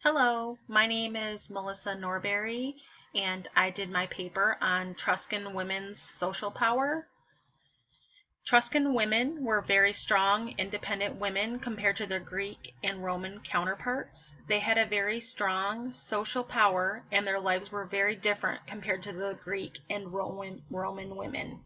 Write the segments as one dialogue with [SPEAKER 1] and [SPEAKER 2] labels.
[SPEAKER 1] Hello, my name is Melissa Norberry, and I did my paper on Etruscan women's social power. Etruscan women were very strong, independent women compared to their Greek and Roman counterparts. They had a very strong social power, and their lives were very different compared to the Greek and Roman women.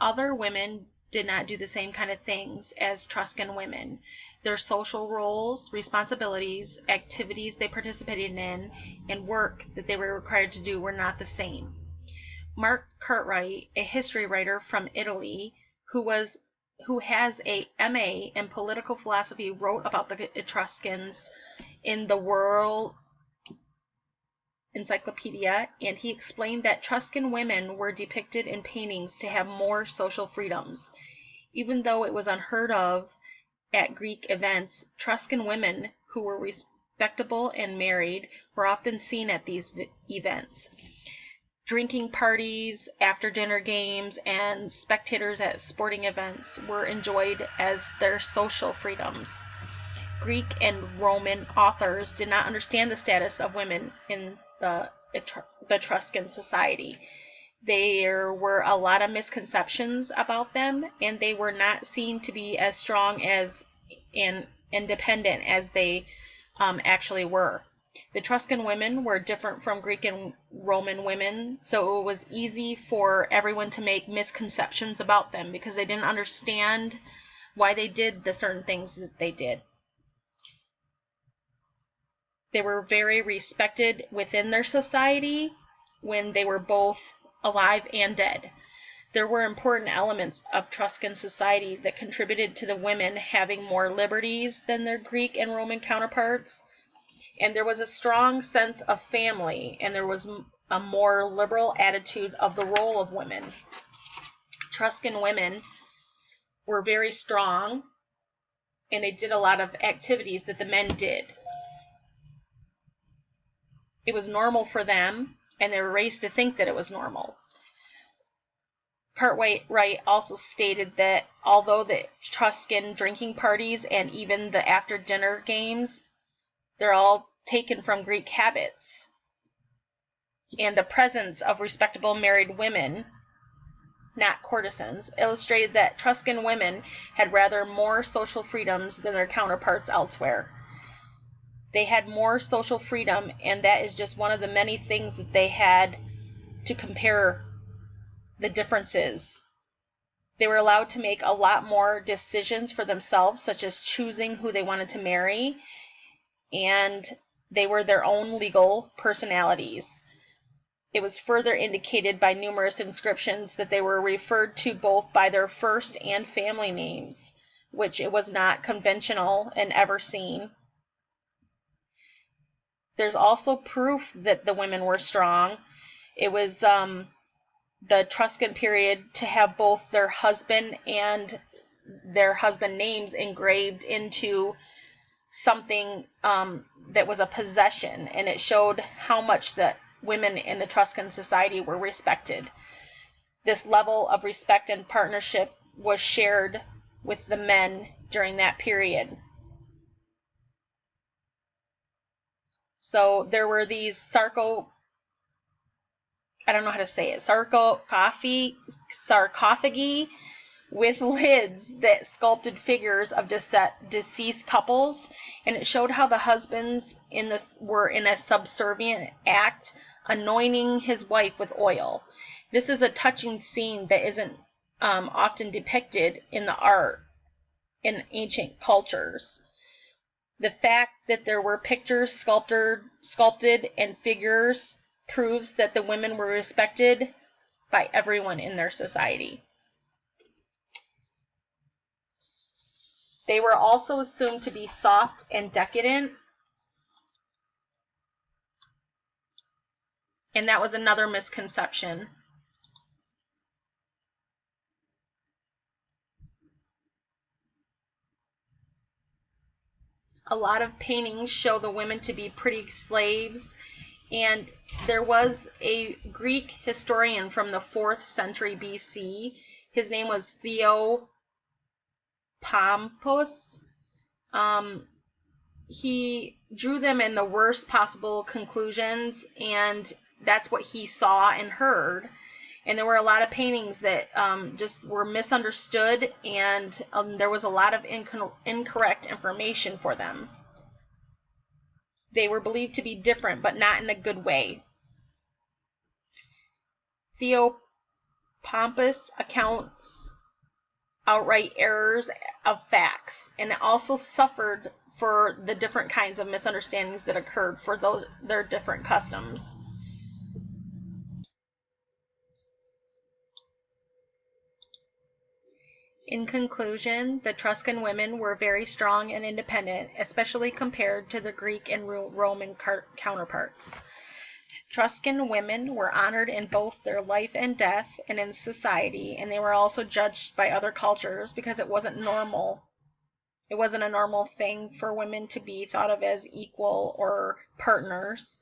[SPEAKER 1] Other women did not do the same kind of things as Etruscan women. Their social roles, responsibilities, activities they participated in, and work that they were required to do were not the same. Mark Cartwright, a history writer from Italy who has a MA in political philosophy, wrote about the Etruscans in the World Encyclopedia, and he explained that Etruscan women were depicted in paintings to have more social freedoms. Even though it was unheard of at Greek events, Etruscan women who were respectable and married were often seen at these events. Drinking parties, after-dinner games, and spectators at sporting events were enjoyed as their social freedoms. Greek and Roman authors did not understand the status of women in the Etruscan society. There were a lot of misconceptions about them, and they were not seen to be as strong as and independent as they actually were. The Etruscan women were different from Greek and Roman women, so it was easy for everyone to make misconceptions about them because they didn't understand why they did the certain things that they did. They were very respected within their society when they were both alive and dead. There were important elements of Etruscan society that contributed to the women having more liberties than their Greek and Roman counterparts, and there was a strong sense of family, and there was a more liberal attitude of the role of women. Etruscan women were very strong, and they did a lot of activities that the men did. It was normal for them, and they were raised to think that it was normal. Cartwright also stated that although the Etruscan drinking parties and even the after-dinner games, they're all taken from Greek habits, and the presence of respectable married women, not courtesans, illustrated that Etruscan women had rather more social freedoms than their counterparts elsewhere. They had more social freedom, and that is just one of the many things that they had to compare the differences. They were allowed to make a lot more decisions for themselves, such as choosing who they wanted to marry, and they were their own legal personalities. It was further indicated by numerous inscriptions that they were referred to both by their first and family names, which it was not conventional and ever seen. There's also proof that the women were strong. It was the Etruscan period to have both their husband and their husband names engraved into something that was a possession, and it showed how much that women in the Etruscan society were respected. This level of respect and partnership was shared with the men during that period. So there were these sarcophagi with lids that sculpted figures of deceased couples, and it showed how the husbands were in a subservient act, anointing his wife with oil. This is a touching scene that isn't often depicted in the art in ancient cultures. The fact that there were pictures sculpted and figures proves that the women were respected by everyone in their society. They were also assumed to be soft and decadent, and that was another misconception. A lot of paintings show the women to be pretty slaves, and there was a Greek historian from the 4th century BC. His name was Theopompus. he drew them in the worst possible conclusions, and that's what he saw and heard. And there were a lot of paintings that just were misunderstood, and there was a lot of incorrect information for them. They were believed to be different, but not in a good way. Theopompus accounts outright errors of facts, and it also suffered for the different kinds of misunderstandings that occurred for their different customs. In conclusion, the Etruscan women were very strong and independent, especially compared to the Greek and Roman counterparts. Etruscan women were honored in both their life and death and in society, and they were also judged by other cultures because it wasn't normal. It wasn't a normal thing for women to be thought of as equal or partners.